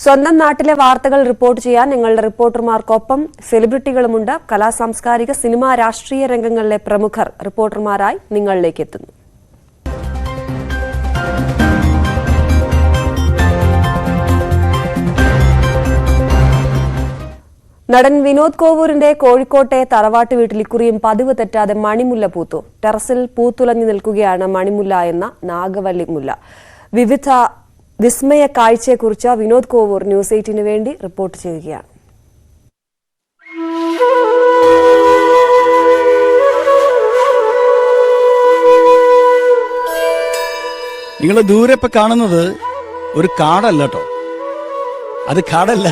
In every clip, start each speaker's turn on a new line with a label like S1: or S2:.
S1: സ്വന്തം നാട്ടിലെ വാർത്തകൾ റിപ്പോർട്ട് ചെയ്യാൻ ഞങ്ങളുടെ റിപ്പോർട്ടർമാർക്കൊപ്പം സെലിബ്രിറ്റികളുമുണ്ട്. കലാസാംസ്കാരിക സിനിമാ രാഷ്ട്രീയ രംഗങ്ങളിലെ പ്രമുഖർ റിപ്പോർട്ടർമാരായി നിങ്ങളിലേക്ക് എത്തുന്നു. നടൻ വിനോദ് കോവൂരിന്റെ കോഴിക്കോട്ടെ തറവാട്ട് വീട്ടിൽ ഇക്കുറിയും പതിവ് തെറ്റാതെ മണിമുല്ല പൂത്തു. ടെറസിൽ പൂത്തുലഞ്ഞു നിൽക്കുകയാണ് മണിമുല്ല എന്ന നാഗവല്ലി മുല്ല. വിവിധ വിസ്മയ കാഴ്ചയെക്കുറിച്ച് വിനോദ് കോവൂർ ന്യൂസ് 8 വേണ്ടി റിപ്പോർട്ട് ചെയ്യുകയാണ്.
S2: നിങ്ങൾ ദൂരെ ഇപ്പൊ കാണുന്നത് ഒരു കാടല്ല കേട്ടോ, അത് കാടല്ല,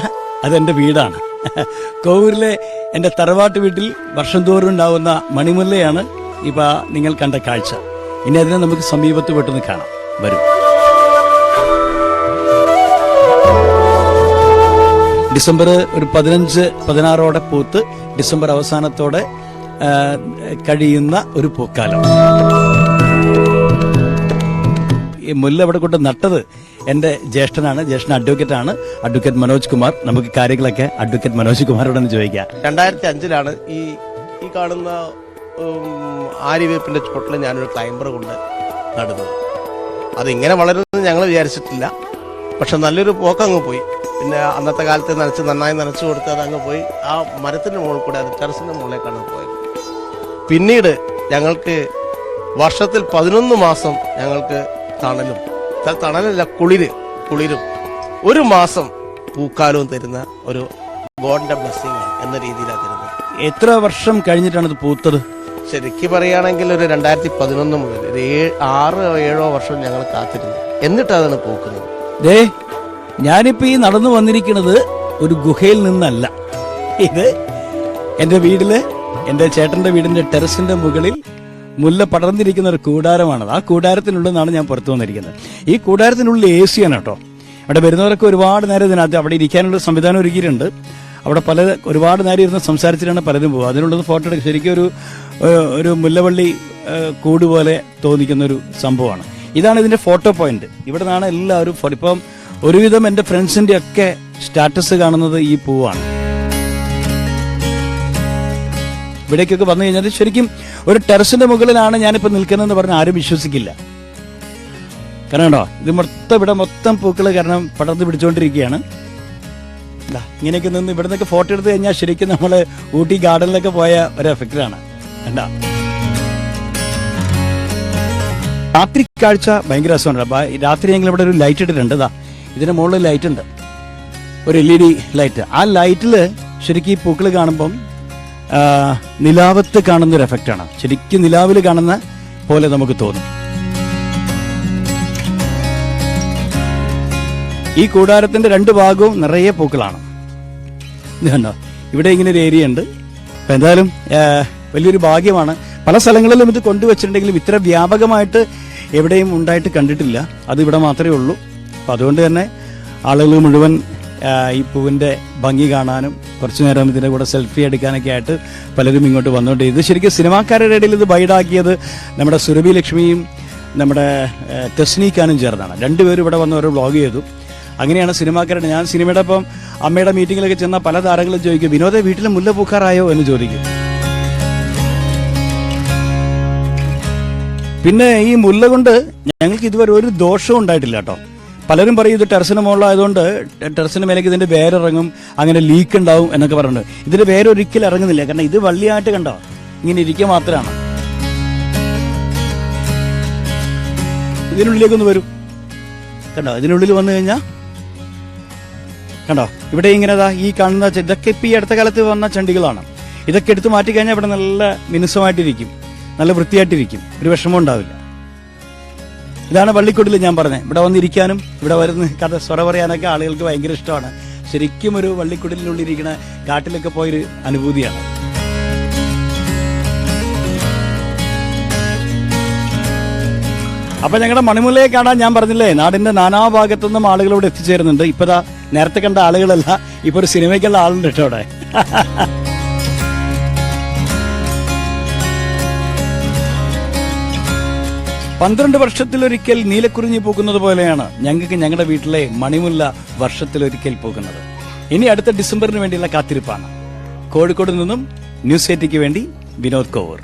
S2: അതെന്റെ വീടാണ്. കോവൂരിലെ എന്റെ തറവാട്ട് വീട്ടിൽ വർഷം തോറും ഉണ്ടാവുന്ന മണിമുല്ലയാണ് ഇപ്പൊ നിങ്ങൾ കണ്ട കാഴ്ച. ഇനി അതിനെ നമുക്ക് സമീപത്ത് പെട്ടെന്ന് കാണാം. വരും. ഡിസംബർ ഒരു 15-16 പൂത്ത് ഡിസംബർ അവസാനത്തോടെ കഴിയുന്ന ഒരു പൂക്കാലം. ഈ മുല്ല ഇവിടെ കൊണ്ട് നട്ടത് എന്റെ ജ്യേഷ്ഠനാണ്. ജ്യേഷ്ഠൻ അഡ്വക്കേറ്റാണ്, അഡ്വക്കേറ്റ് മനോജ് കുമാർ. നമുക്ക് കാര്യങ്ങളൊക്കെ അഡ്വക്കേറ്റ് മനോജ് കുമാറോടൊന്ന് ചോദിക്കാം.
S3: 2005 ഈ കാണുന്ന ആര്യവേപ്പിന്റെ ചോട്ടിൽ ഞാനൊരു ക്ലൈംബർ കൊണ്ട് നടുന്നത്. അതിങ്ങനെ വളരുമെന്ന് ഞങ്ങൾ വിചാരിച്ചിട്ടില്ല. പക്ഷെ നല്ലൊരു പോക്കങ്ങ് പോയി. പിന്നെ അന്നത്തെ കാലത്ത് നന്നായി നനച്ചു കൊടുത്ത് അതങ്ങ് പോയി. ആ മരത്തിന്റെ മുകളിൽ കൂടെ, അത് ടെറസിന്റെ മുകളിലേക്കാണ് പോയത്. പിന്നീട് ഞങ്ങൾക്ക് വർഷത്തിൽ 11 മാസം ഞങ്ങൾക്ക് തണലല്ല കുളിരും 1 മാസം പൂക്കാലവും തരുന്ന ഒരു ഗോഡിന്റെ ബ്ലെസ്സിംഗ് ആണ് എന്ന രീതിയിലാണ് തരുന്നത്.
S2: എത്ര വർഷം കഴിഞ്ഞിട്ടാണ് ഇത് പൂത്തത്?
S3: ശരിക്കും പറയുകയാണെങ്കിൽ ഒരു 2011 മുതൽ ഒരു 6-7 വർഷം ഞങ്ങൾ കാത്തിരുന്നു, എന്നിട്ടാണ് പൂക്കുന്നത്.
S2: ഞാനിപ്പോ ഈ നടന്നു വന്നിരിക്കുന്നത് ഒരു ഗുഹയിൽ നിന്നല്ല. ഇത് എന്റെ വീട്ടില്, എന്റെ ചേട്ടന്റെ വീടിന്റെ ടെറസിന്റെ മുകളിൽ മുല്ല പടർന്നിരിക്കുന്ന ഒരു കൂടാരമാണത്. ആ കൂടാരത്തിനുള്ളിൽ ഞാൻ പുറത്തു വന്നിരിക്കുന്നത്. ഈ കൂടാരത്തിനുള്ളിൽ AC ആണ് കേട്ടോ. അവിടെ വരുന്നവരൊക്കെ ഒരുപാട് നേരം ഇതിനകത്ത് അവിടെ ഇരിക്കാനുള്ള സംവിധാനം ഒരുക്കിയിട്ടുണ്ട്. അവിടെ ഒരുപാട് നേരം ഇരുന്ന് സംസാരിച്ചിട്ടാണ് പലരും പോകുക. അതിനുള്ളത് ഫോട്ടോ എടുക്കുക. ശരിക്കും ഒരു മുല്ലവള്ളി കൂട് പോലെ തോന്നിക്കുന്ന ഒരു സംഭവമാണ്. ഇതാണ് ഇതിന്റെ ഫോട്ടോ പോയിന്റ്. ഇവിടെ നിന്നാണ് എല്ലാവരും ഇപ്പം ഒരുവിധം എന്റെ ഫ്രണ്ട്സിന്റെ ഒക്കെ സ്റ്റാറ്റസ് കാണുന്നത് ഈ പൂവാണ്. ഇവിടേക്കൊക്കെ വന്നു കഴിഞ്ഞാൽ ശരിക്കും ഒരു ടെറസിന്റെ മുകളിലാണ് ഞാനിപ്പോൾ നിൽക്കുന്നതെന്ന് പറഞ്ഞാൽ ആരും വിശ്വസിക്കില്ല. കാരണം കേട്ടോ, ഇത് ഇവിടെ മൊത്തം പൂക്കൾ കാരണം പടർന്ന് പിടിച്ചുകൊണ്ടിരിക്കുകയാണ്. ഇങ്ങനെയൊക്കെ നിന്ന് ഇവിടെ നിന്നൊക്കെ ഫോട്ടോ എടുത്തു കഴിഞ്ഞാൽ ശരിക്കും നമ്മള് ഊട്ടി ഗാർഡനിലൊക്കെ പോയ ഒരു എഫക്റ്റാണ്. കണ്ടാ, രാത്രി കാഴ്ച ഭയങ്കര രസമാണ്. രാത്രി ഞങ്ങൾ ഇവിടെ ഒരു ലൈറ്റ് ഇട്ടിട്ടുണ്ട്. ഇതിന്റെ മുകളിൽ ലൈറ്റ് ഉണ്ട്, ഒരു LED ലൈറ്റ്. ആ ലൈറ്റില് ശരിക്കും ഈ പൂക്കൾ കാണുമ്പം നിലാവത്ത് കാണുന്ന ഒരു എഫക്റ്റാണ്. ശരിക്കും നിലാവിൽ കാണുന്ന പോലെ നമുക്ക് തോന്നും. ഈ കൂടാരത്തിന്റെ 2 ഭാഗവും നിറയെ പൂക്കളാണ്. കണ്ടോ, ഇവിടെ ഇങ്ങനെ ഒരു ഏരിയ ഉണ്ട്. അപ്പൊ എന്തായാലും വലിയൊരു ഭാഗ്യമാണ്. പല സ്ഥലങ്ങളിലും ഇത് കൊണ്ടുവച്ചിട്ടുണ്ടെങ്കിലും ഇത്ര വ്യാപകമായിട്ട് എവിടെയും ഉണ്ടായിട്ട് കണ്ടിട്ടില്ല. അത് ഇവിടെ മാത്രമേ ഉള്ളൂ. അപ്പൊ അതുകൊണ്ട് തന്നെ ആളുകൾ മുഴുവൻ ഈ പൂവിന്റെ ഭംഗി കാണാനും കുറച്ചു നേരം ഇതിന്റെ കൂടെ സെൽഫി എടുക്കാനൊക്കെ ആയിട്ട് പലരും ഇങ്ങോട്ട് വന്നുകൊണ്ട്, ഇത് ശരിക്കും സിനിമാക്കാരുടെ ഇടയിൽ ഇത് ബൈഡാക്കിയത് നമ്മുടെ സുരഭി ലക്ഷ്മിയും നമ്മുടെ തെസ്നീഖാനും ചേർന്നാണ്. 2 പേരും ഇവിടെ വന്ന് ഓരോ വ്ളോഗ് ചെയ്തു. അങ്ങനെയാണ് സിനിമാക്കാരുടെ. ഞാൻ സിനിമയുടെ ഒപ്പം അമ്മയുടെ മീറ്റിങ്ങിലൊക്കെ ചെന്ന പല താരങ്ങളും ചോദിക്കും, വിനോദ വീട്ടിൽ മുല്ല പൂക്കാറായോ എന്ന് ചോദിക്കും. പിന്നെ ഈ മുല്ല കൊണ്ട് ഞങ്ങൾക്ക് ഇതുവരെ ഒരു ദോഷവും ഉണ്ടായിട്ടില്ല കേട്ടോ. പലരും പറയും ഇത് ടെറസിന് മുകളിലായതുകൊണ്ട് ടെറസിന് മേലേക്ക് ഇതിന്റെ വേരിറങ്ങും, അങ്ങനെ ലീക്ക് ഉണ്ടാവും എന്നൊക്കെ പറയുന്നുണ്ട്. ഇതിന്റെ വേരൊരിക്കലും ഇറങ്ങുന്നില്ല. കാരണം ഇത് വള്ളിയായിട്ട് കണ്ടോ ഇങ്ങനെ ഇരിക്കുക മാത്രമാണ്. ഇതിനുള്ളിലേക്കൊന്ന് വരും. കണ്ടോ, ഇതിനുള്ളിൽ വന്നു കഴിഞ്ഞാൽ കണ്ടോ, ഇവിടെ ഇങ്ങനെ ഈ കാണുന്ന ഇതൊക്കെ ഇപ്പൊ ഈ അടുത്ത കാലത്ത് വന്ന ചെണ്ടികളാണ്. ഇതൊക്കെ എടുത്ത് മാറ്റിക്കഴിഞ്ഞാൽ ഇവിടെ നല്ല മിനുസമായിട്ടിരിക്കും, നല്ല വൃത്തിയായിട്ടിരിക്കും, ഒരു വിഷമം ഉണ്ടാവില്ല. ഇതാണ് വള്ളിക്കൊടിൽ ഞാൻ പറഞ്ഞത്. ഇവിടെ വന്നിരിക്കാനും ഇവിടെ വരുന്ന കഥ സ്വര പറയാനൊക്കെ ആളുകൾക്ക് ഭയങ്കര ഇഷ്ടമാണ്. ശരിക്കും ഒരു വള്ളിക്കൊടിലിനുള്ളിരിക്കുന്ന കാട്ടിലൊക്കെ പോയൊരു അനുഭൂതിയാണ്. അപ്പൊ ഞങ്ങളുടെ മണിമുല്ലയെ കാണാൻ ഞാൻ പറഞ്ഞില്ലേ, നാടിന്റെ നാനാഭാഗത്തുനിന്നും ആളുകൾ ഇവിടെ എത്തിച്ചേരുന്നുണ്ട്. ഇപ്പതാ നേരത്തെ കണ്ട ആളുകളല്ല, ഇപ്പൊ ഒരു സിനിമയ്ക്കുള്ള ആളുണ്ട് കേട്ടോ അവിടെ. 12 വർഷത്തിലൊരിക്കൽ നീലക്കുറിഞ്ഞി പൂക്കുന്നത് പോലെയാണ് ഞങ്ങൾക്ക് ഞങ്ങളുടെ വീട്ടിലെ മണിമുല്ല വർഷത്തിലൊരിക്കൽ പൂക്കുന്നത്. ഇനി അടുത്ത ഡിസംബറിന് വേണ്ടിയുള്ള കാത്തിരിപ്പാണ്. കോഴിക്കോട് നിന്നും ന്യൂസ് 8 വേണ്ടി വിനോദ് കോവൂർ.